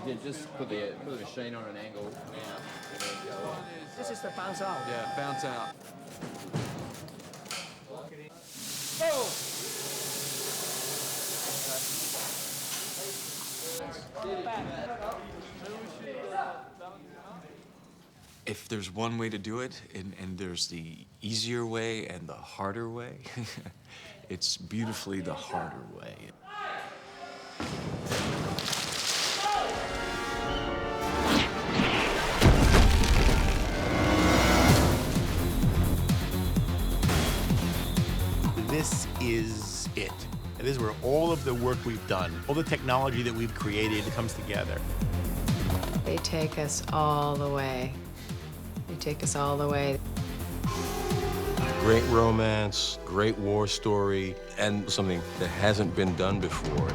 Yeah, just put the machine on an angle now. This is the bounce out. Yeah, bounce out. If there's one way to do it, and there's the easier way and the harder way, it's beautifully the harder way. This is it. This is where all of the work we've done, all the technology that we've created comes together. They take us all the way. They take us all the way. Great romance, great war story, and something that hasn't been done before.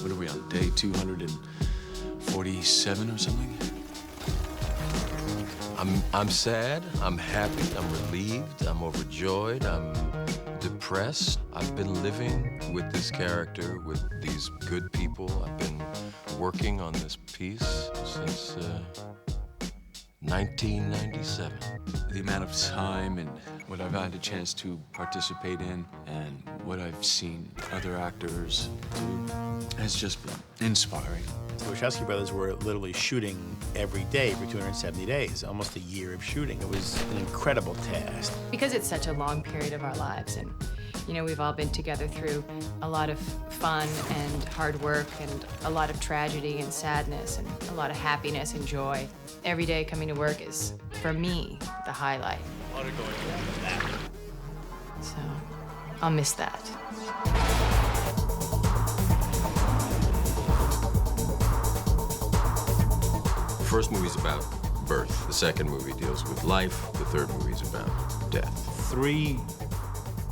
What are we on, day 247 or something? I'm sad, I'm happy, I'm relieved, I'm overjoyed, I'm depressed. I've been living with this character, with these good people. I've been working on this piece since 1997. The amount of time and what I've had a chance to participate in and what I've seen other actors do has just been inspiring. The Wachowski brothers were literally shooting every day for 270 days, almost a year of shooting. It was an incredible task. Because it's such a long period of our lives, and you know, we've all been together through a lot of fun and hard work and a lot of tragedy and sadness and a lot of happiness and joy. Every day coming to work is, for me, the highlight. So, I'll miss that. The first movie's about birth. The second movie deals with life. The third movie's about death. 3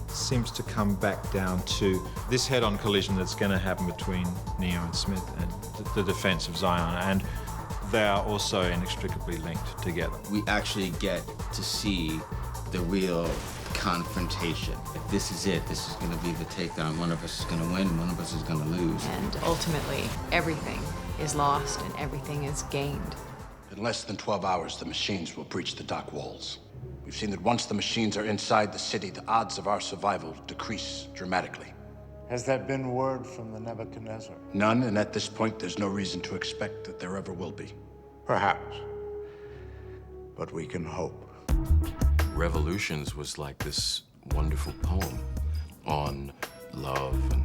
seems to come back down to this head-on collision that's going to happen between Neo and Smith and the defense of Zion, and they are also inextricably linked together. We actually get to see the real confrontation. If this is it, this is going to be the takedown. One of us is going to win, one of us is going to lose. And ultimately, everything is lost and everything is gained. In less than 12 hours, the machines will breach the dock walls. We've seen that once the machines are inside the city, the odds of our survival decrease dramatically. Has that been word from the Nebuchadnezzar? None, and at this point, there's no reason to expect that there ever will be. Perhaps. But we can hope. Revolutions was like this wonderful poem on love and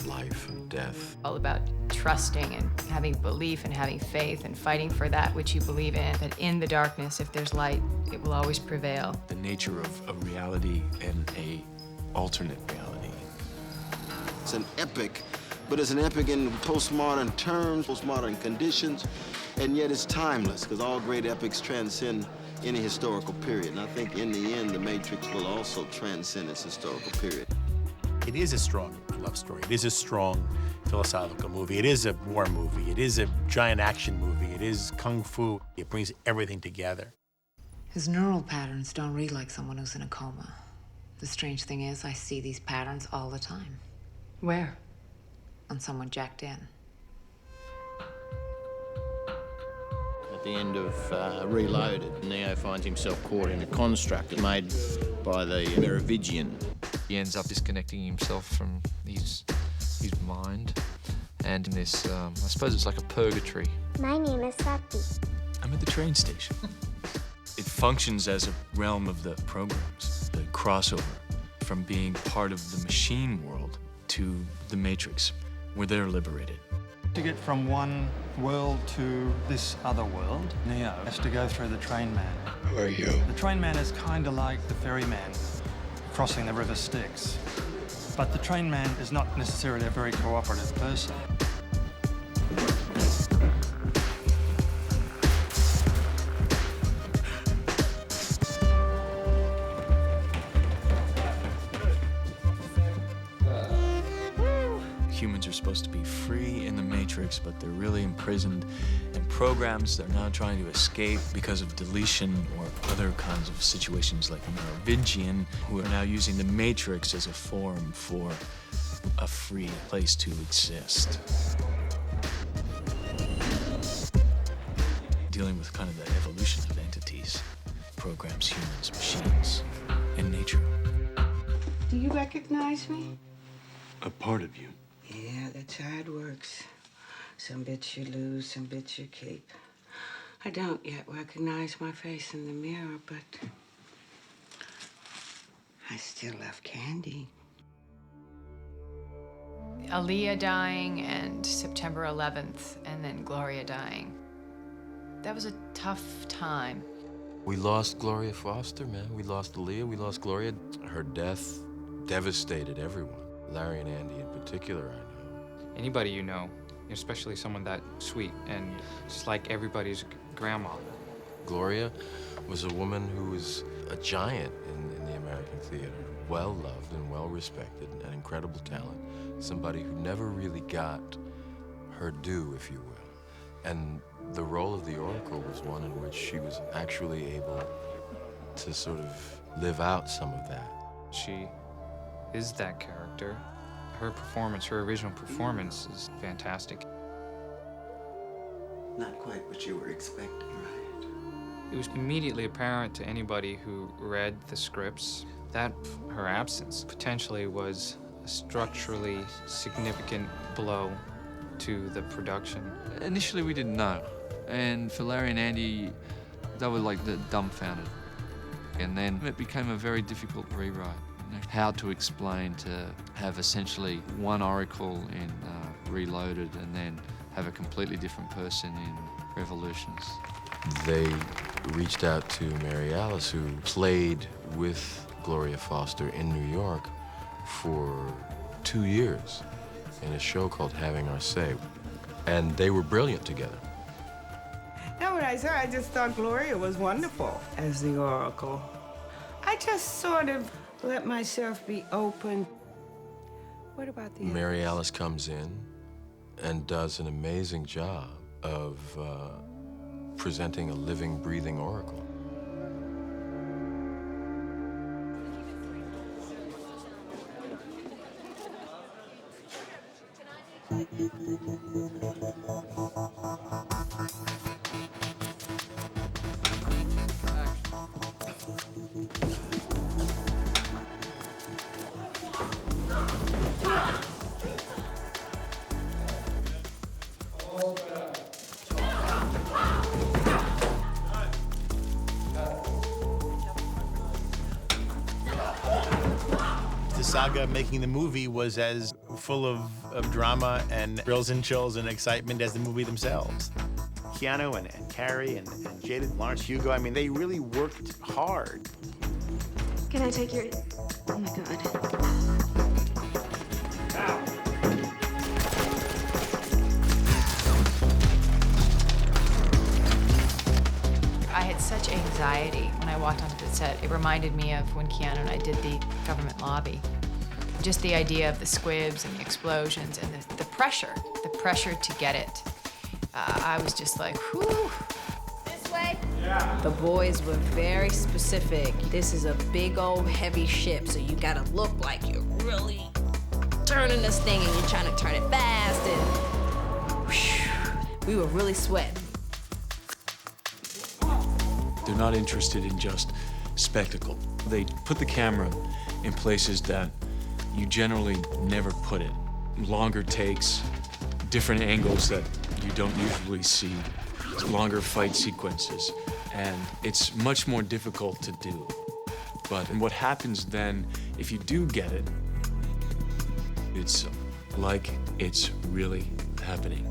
life and death. All about trusting and having belief and having faith and fighting for that which you believe in. That in the darkness, if there's light, it will always prevail. The nature of a reality and a alternate reality. It's an epic, but it's an epic in postmodern terms, postmodern conditions, and yet it's timeless, because all great epics transcend any historical period. And I think in the end, The Matrix will also transcend its historical period. It is a strong love story. It is a strong philosophical movie. It is a war movie. It is a giant action movie. It is kung fu. It brings everything together. His neural patterns don't read like someone who's in a coma. The strange thing is, I see these patterns all the time. Where? On someone jacked in. At the end of Reloaded, Neo finds himself caught in a construct made by the Merovingian. He ends up disconnecting himself from his mind, and in this, I suppose it's like a purgatory. My name is Sati. I'm at the train station. It functions as a realm of the programs, the crossover from being part of the machine world to the Matrix, where they're liberated. To get from one world to this other world, Neo has to go through the train man. Who are you? The train man is kind of like the ferryman crossing the River Styx. But the train man is not necessarily a very cooperative person. Humans are supposed to be free in the Matrix, but they're really imprisoned in programs they're now trying to escape because of deletion or other kinds of situations like Merovingian, who are now using the Matrix as a form for a free place to exist. Dealing with kind of the evolution of entities, programs, humans, machines, and nature. Do you recognize me? A part of you. Yeah, that's how it works. Some bits you lose, some bits you keep. I don't yet recognize my face in the mirror, but I still love candy. Aaliyah dying and September 11th, and then Gloria dying. That was a tough time. We lost Gloria Foster, man. We lost Aaliyah, we lost Gloria. Her death devastated everyone. Larry and Andy in particular, I know. Anybody you know, especially someone that sweet and just like everybody's grandma. Gloria was a woman who was a giant in the American theater. Well-loved and well-respected, an incredible talent. Somebody who never really got her due, if you will. And the role of the Oracle was one in which she was actually able to sort of live out some of that. She is that character. Her performance, her original performance is fantastic. Not quite what you were expecting, right? It was immediately apparent to anybody who read the scripts that her absence potentially was a structurally significant blow to the production. Initially, we didn't know. And for Larry and Andy, they were like dumbfounded. And then it became a very difficult rewrite. You know, how to explain to have essentially one Oracle in Reloaded and then have a completely different person in Revolutions. They reached out to Mary Alice, who played with Gloria Foster in New York for 2 years in a show called Having Our Say. And they were brilliant together. Now, when I saw her, I just thought Gloria was wonderful as the Oracle. I just sort of let myself be open. What about the Mary Alice comes in and does an amazing job of presenting a living, breathing Oracle. The saga of making the movie was as full of drama and thrills and chills and excitement as the movie themselves. Keanu and Carrie and Jada, Lawrence Hugo, I mean, they really worked hard. Can I take your... Oh, my God. I had such anxiety when I walked onto the set. It reminded me of when Keanu and I did the government lobby. Just the idea of the squibs and the explosions and the pressure to get it. I was just like, whew. This way? Yeah. The boys were very specific. This is a big old heavy ship, so you gotta look like you're really turning this thing and you're trying to turn it fast and whew, we were really sweating. They're not interested in just spectacle. They put the camera in places that you generally never put it. Longer takes, different angles that you don't usually see, longer fight sequences, and it's much more difficult to do. But what happens then, if you do get it, it's like it's really happening.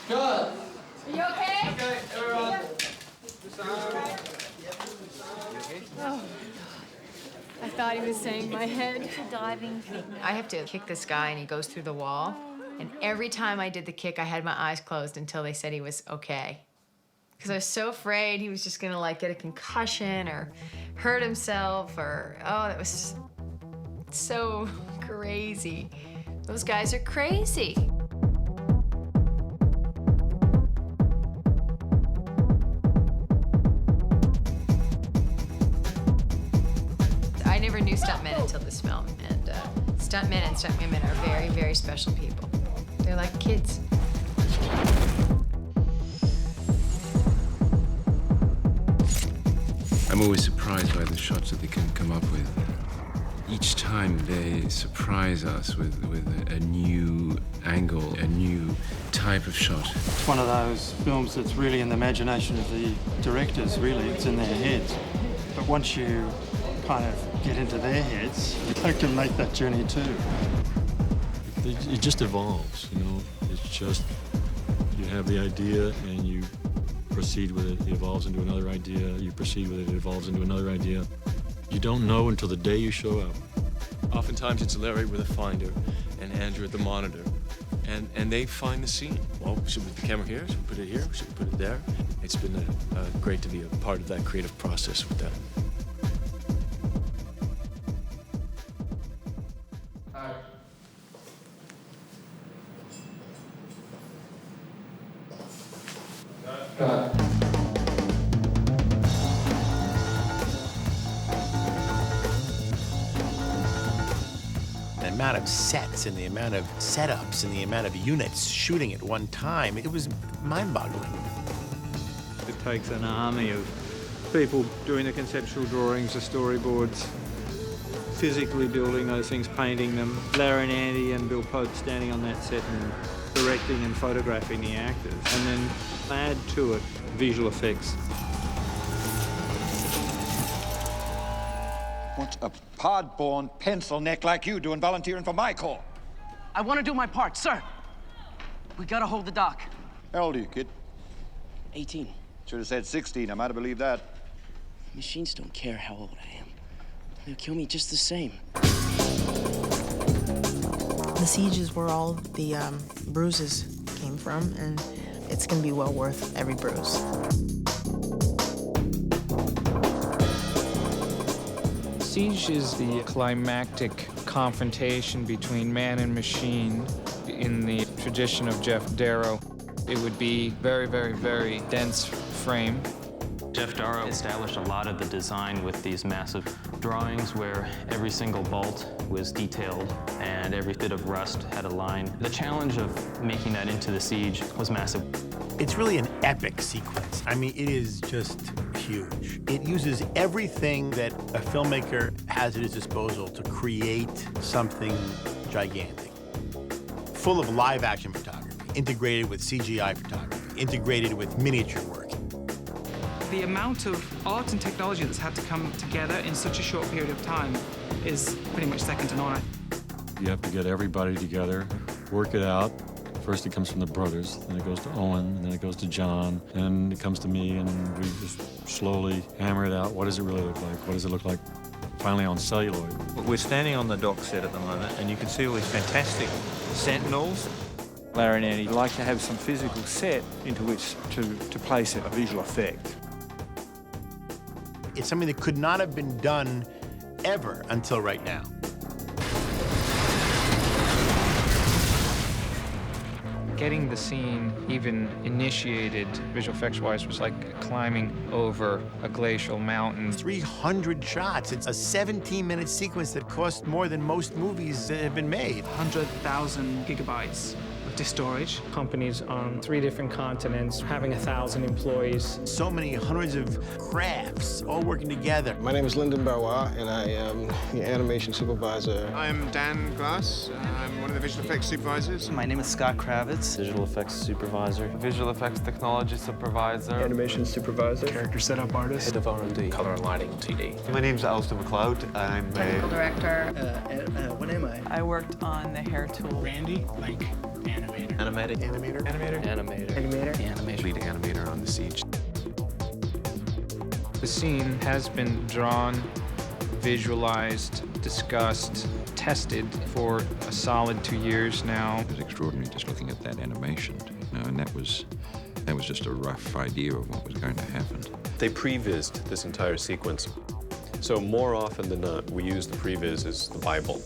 Good. Are you okay? Okay, everyone. Oh, I thought he was saying my head. Diving. I have to kick this guy and he goes through the wall. And every time I did the kick, I had my eyes closed until they said he was okay. Because I was so afraid he was just gonna like get a concussion or hurt himself or, oh, that was so crazy. Those guys are crazy. I never knew stuntmen until this film, and stuntmen and stuntwomen are very, very special people. They're like kids. I'm always surprised by the shots that they can come up with. Each time they surprise us with a new angle, a new type of shot. It's one of those films that's really in the imagination of the directors, really. It's in their heads. But once you kind of get into their heads, they can make that journey too. It just evolves, you know. It's just, you have the idea and you proceed with it. It evolves into another idea. You proceed with it. It evolves into another idea. You don't know until the day you show up. Oftentimes it's Larry with a finder and Andrew at the monitor. And they find the scene. Well, should we put the camera here? Should we put it here? Should we put it there? It's been great to be a part of that creative process with them. The amount of sets and the amount of setups and the amount of units shooting at one time, it was mind-boggling. It takes an army of people doing the conceptual drawings, the storyboards, physically building those things, painting them. Larry and Andy and Bill Pope standing on that set and directing and photographing the actors. And then add to it visual effects. What's a pod-born pencil neck like you doing volunteering for my corps? I want to do my part, sir. We gotta hold the dock. How old are you, kid? 18. Should have said 16. I might have believed that. Machines don't care how old I am. They'll kill me just the same. The siege is where all the bruises came from, and it's gonna be well worth every bruise. Siege is the climactic confrontation between man and machine in the tradition of Jeff Darrow. It would be very, very, very dense frame. Jeff Darrow established a lot of the design with these massive drawings where every single bolt was detailed and every bit of rust had a line. The challenge of making that into the siege was massive. It's really an epic sequence. I mean, it is just huge. It uses everything that a filmmaker has at his disposal to create something gigantic. Full of live action photography, integrated with CGI photography, integrated with miniature work. The amount of art and technology that's had to come together in such a short period of time is pretty much second to none. You have to get everybody together, work it out. First it comes from the brothers, then it goes to Owen, and then it goes to John, and it comes to me, and we just slowly hammer it out. What does it really look like? What does it look like finally on celluloid? We're standing on the dock set at the moment, and you can see all these fantastic sentinels. Larry and Andy like to have some physical set into which to place a visual effect. It's something that could not have been done ever until right now. Getting the scene even initiated visual effects-wise was like climbing over a glacial mountain. 300 shots. It's a 17-minute sequence that cost more than most movies that have been made. 100,000 gigabytes of disk storage. Companies on 3 different continents, having 1,000 employees. So many hundreds of crafts all working together. My name is Lyndon Barwa, and I am the animation supervisor. I'm Dan Glass. I'm one of the visual effects supervisors. My name is Scott Kravitz. Visual effects supervisor. Visual effects technology supervisor. Animation supervisor. Character setup artist. Head of R&D. Color and lighting TD. My name's Alistair McLeod. I'm technical director. What am I? I worked on the hair tool. Randy, like animator. Animator. Animator. Animator. Animator. Animator. Animator. Lead animator on the siege. The scene has been drawn visualized, discussed, tested for a solid 2 years now. It was extraordinary just looking at that animation, you know, and that was just a rough idea of what was going to happen. They prevised this entire sequence. So more often than not, we use the previs as the Bible.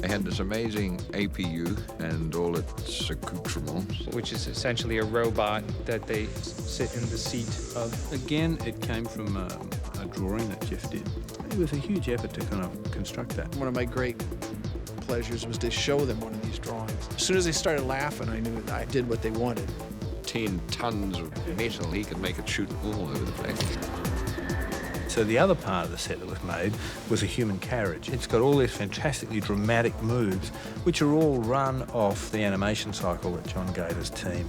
They had this amazing APU and all its accoutrements. Which is essentially a robot that they sit in the seat of. Again, it came from a drawing that Jeff did. It was a huge effort to kind of construct that. One of my great pleasures was to show them one of these drawings. As soon as they started laughing, I knew I did what they wanted. 10 tons of metal, he could make it shoot all over the place. So the other part of the set that was made was a human carriage. It's got all these fantastically dramatic moves, which are all run off the animation cycle that John Gator's team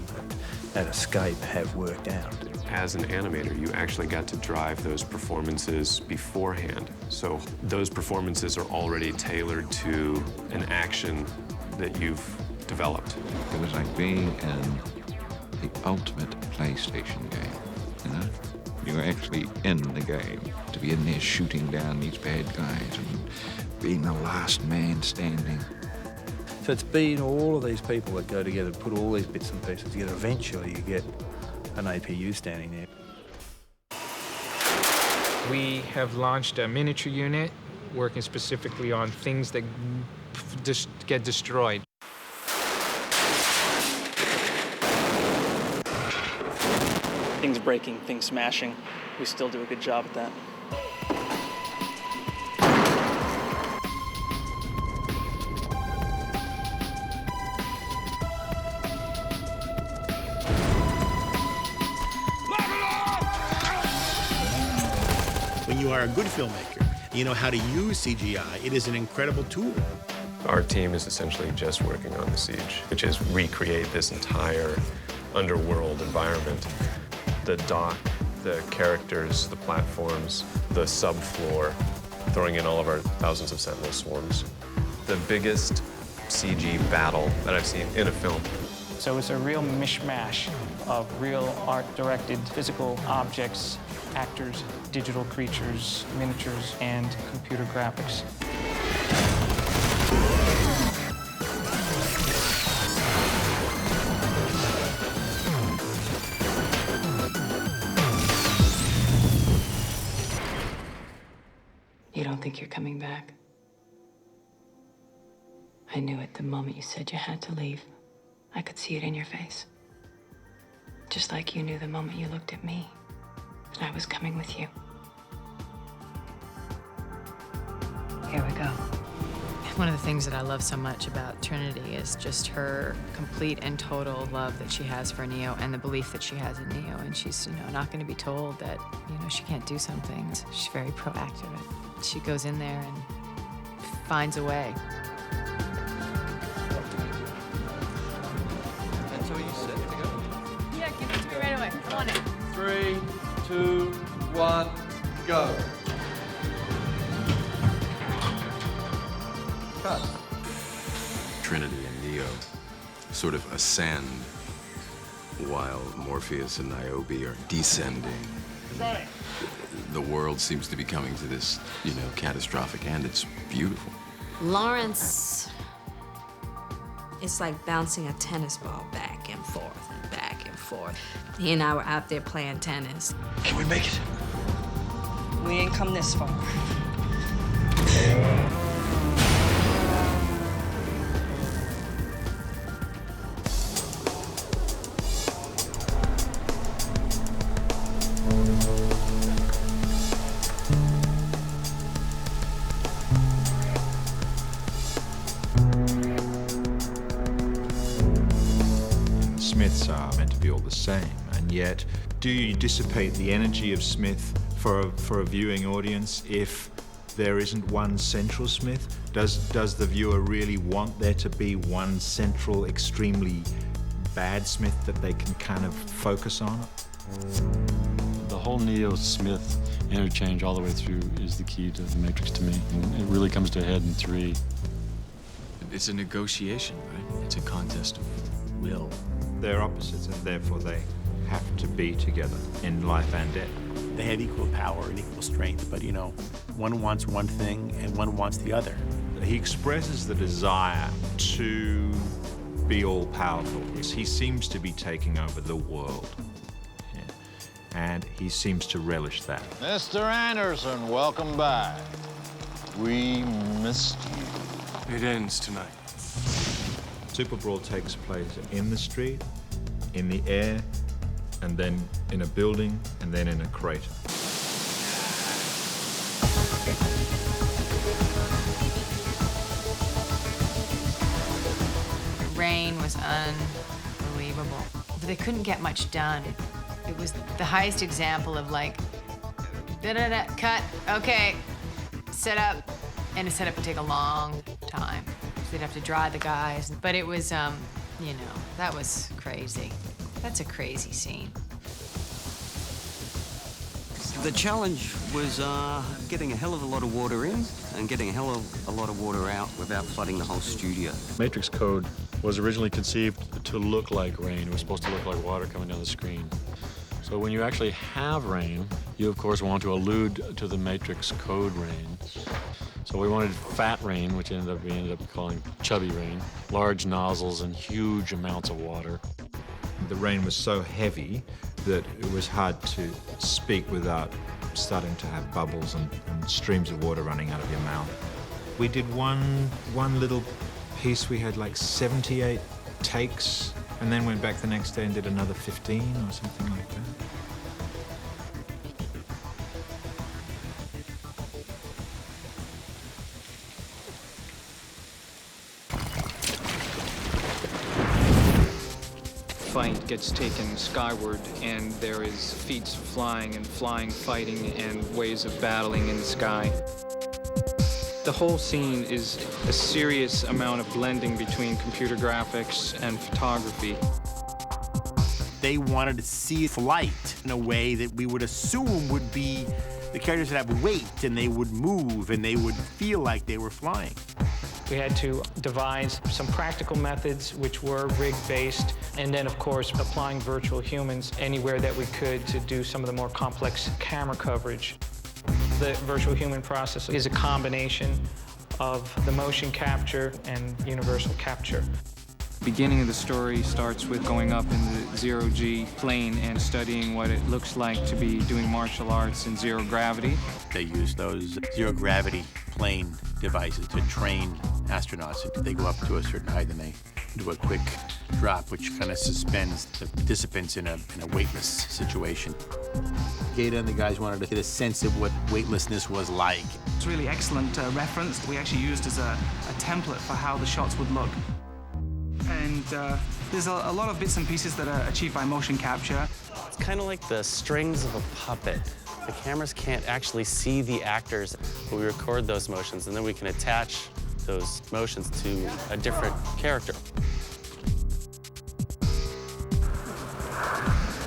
at Escape have worked out. As an animator, you actually got to drive those performances beforehand. So those performances are already tailored to an action that you've developed. It was like being in the ultimate PlayStation game, you know? You were actually in the game, to be in there shooting down these bad guys and being the last man standing. So it's been all of these people that go together, put all these bits and pieces together. Eventually you get an APU standing there. We have launched a miniature unit working specifically on things that just get destroyed. Things breaking, things smashing. We still do a good job at that. When you are a good filmmaker, you know how to use CGI. It is an incredible tool. Our team is essentially just working on The Siege, which is recreate this entire underworld environment. The dock, the characters, the platforms, the subfloor, throwing in all of our thousands of Sentinel swarms. The biggest CG battle that I've seen in a film. So it's a real mishmash of real art-directed physical objects, actors, digital creatures, miniatures, and computer graphics. You don't think you're coming back? I knew it the moment you said you had to leave. I could see it in your face. Just like you knew the moment you looked at me that I was coming with you. Here we go. One of the things that I love so much about Trinity is just her complete and total love that she has for Neo and the belief that she has in Neo. And she's, not going to be told that, she can't do something. She's very proactive. She goes in there and finds a way. That's all you said to go? Yeah, give it to me right away. I want it. 3, 2, 1, go. Cut. Trinity and Neo sort of ascend while Morpheus and Niobe are descending. The world seems to be coming to this, catastrophic end. It's beautiful. Lawrence, it's like bouncing a tennis ball back and forth and back and forth. He and I were out there playing tennis. Can we make it? We ain't come this far. Smiths are meant to be all the same, and yet, do you dissipate the energy of Smith for a viewing audience if there isn't one central Smith? Does the viewer really want there to be one central, extremely bad Smith that they can kind of focus on? The whole Neo-Smith interchange all the way through is the key to the Matrix to me. And it really comes to a head in 3. It's a negotiation, right? It's a contest of will. They're opposites, and therefore they have to be together in life and death. They have equal power and equal strength, but you know, one wants one thing and one wants the other. He expresses the desire to be all-powerful. He seems to be taking over the world. Yeah. And he seems to relish that. Mr. Anderson, welcome back. We missed you. It ends tonight. Super Brawl takes place in the street, in the air, and then in a building, and then in a crater. Rain was unbelievable. They couldn't get much done. It was the highest example of like, da-da-da, cut, okay, set up. And a setup would take a long time. They'd have to dry the guys. But it was, you know, that was crazy. That's a crazy scene. The challenge was getting a hell of a lot of water in and getting a hell of a lot of water out without flooding the whole studio. Matrix code was originally conceived to look like rain. It was supposed to look like water coming down the screen. So when you actually have rain, you of course want to allude to the Matrix code rain. So we wanted fat rain, which we ended up calling chubby rain, large nozzles and huge amounts of water. The rain was so heavy that it was hard to speak without starting to have bubbles and streams of water running out of your mouth. We did one little piece. We had like 78 takes, and then went back the next day and did another 15 or something like that. Fight gets taken skyward, and there is feats of flying and flying, fighting, and ways of battling in the sky. The whole scene is a serious amount of blending between computer graphics and photography. They wanted to see flight in a way that we would assume would be the characters would have weight and they would move and they would feel like they were flying. We had to devise some practical methods which were rig-based, and then, of course, applying virtual humans anywhere that we could to do some of the more complex camera coverage. The virtual human process is a combination of the motion capture and universal capture. The beginning of the story starts with going up in the zero-G plane and studying what it looks like to be doing martial arts in zero gravity. They use those zero-gravity plane devices to train astronauts. They go up to a certain height and they do a quick drop, which kind of suspends the participants in a weightless situation. Gata and the guys wanted to get a sense of what weightlessness was like. It's a really excellent reference that we actually used as a template for how the shots would look. And there's a lot of bits and pieces that are achieved by motion capture. It's kind of like the strings of a puppet. The cameras can't actually see the actors, but we record those motions, and then we can attach those motions to a different character.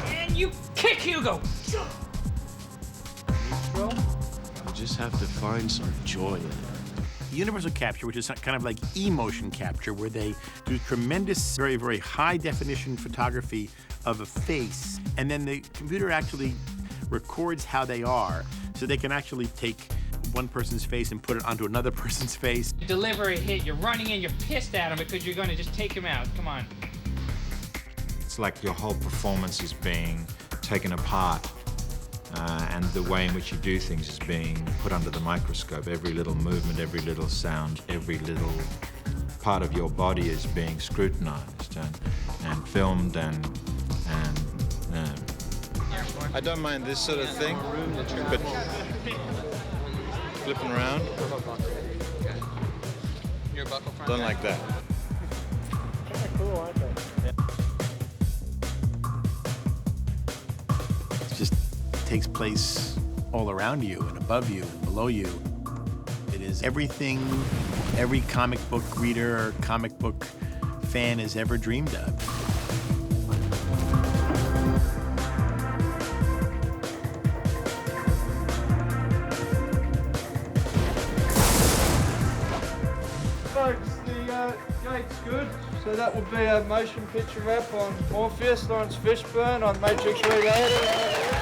And you kick Hugo! You just have to find some joy in it. Universal capture, which is kind of like emotion capture, where they do tremendous, very, very high definition photography of a face, and then the computer actually records how they are, so they can actually take one person's face and put it onto another person's face. You deliver a hit, you're running in, you're pissed at him because you're going to just take him out. Come on. It's like your whole performance is being taken apart, and the way in which you do things is being put under the microscope. Every little movement, every little sound, every little part of your body is being scrutinized and filmed and I don't mind this sort of thing, but flipping around, don't like that. Kind of cool, aren't they? It just takes place all around you and above you and below you. It is everything every comic book reader or comic book fan has ever dreamed of. Folks, the gate's good, so that will be a motion picture wrap on Morpheus, Lawrence Fishburne on Matrix Recalibrated.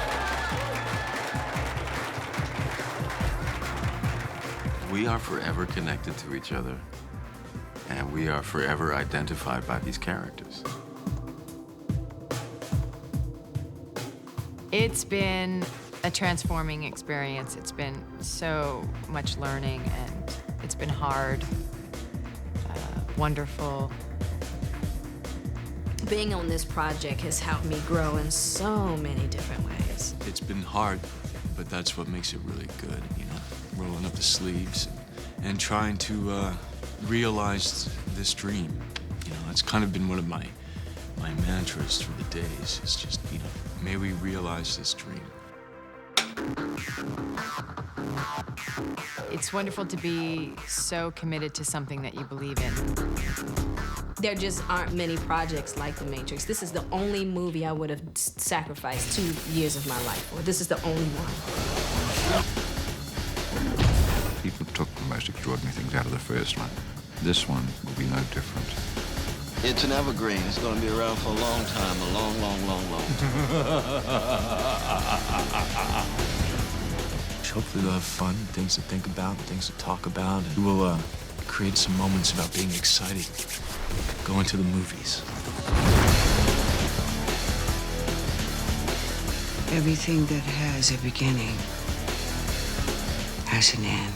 We are forever connected to each other, and we are forever identified by these characters. It's been a transforming experience. It's been so much learning, and it's been hard, wonderful. Being on this project has helped me grow in so many different ways. It's been hard, but that's what makes it really good, you know? Rolling up the sleeves and trying to realize this dream. You know, that's kind of been one of my mantras through the days. It's just, you know, may we realize this dream. It's wonderful to be so committed to something that you believe in. There just aren't many projects like The Matrix. This is the only movie I would have sacrificed 2 years of my life for. This is the only one. People took the most extraordinary things out of the first one. This one will be no different. It's an evergreen. It's going to be around for a long time, a long, long, long, long time. Hopefully we'll have fun, things to think about, things to talk about, and we'll create some moments about being excited, going to the movies. Everything that has a beginning has an end.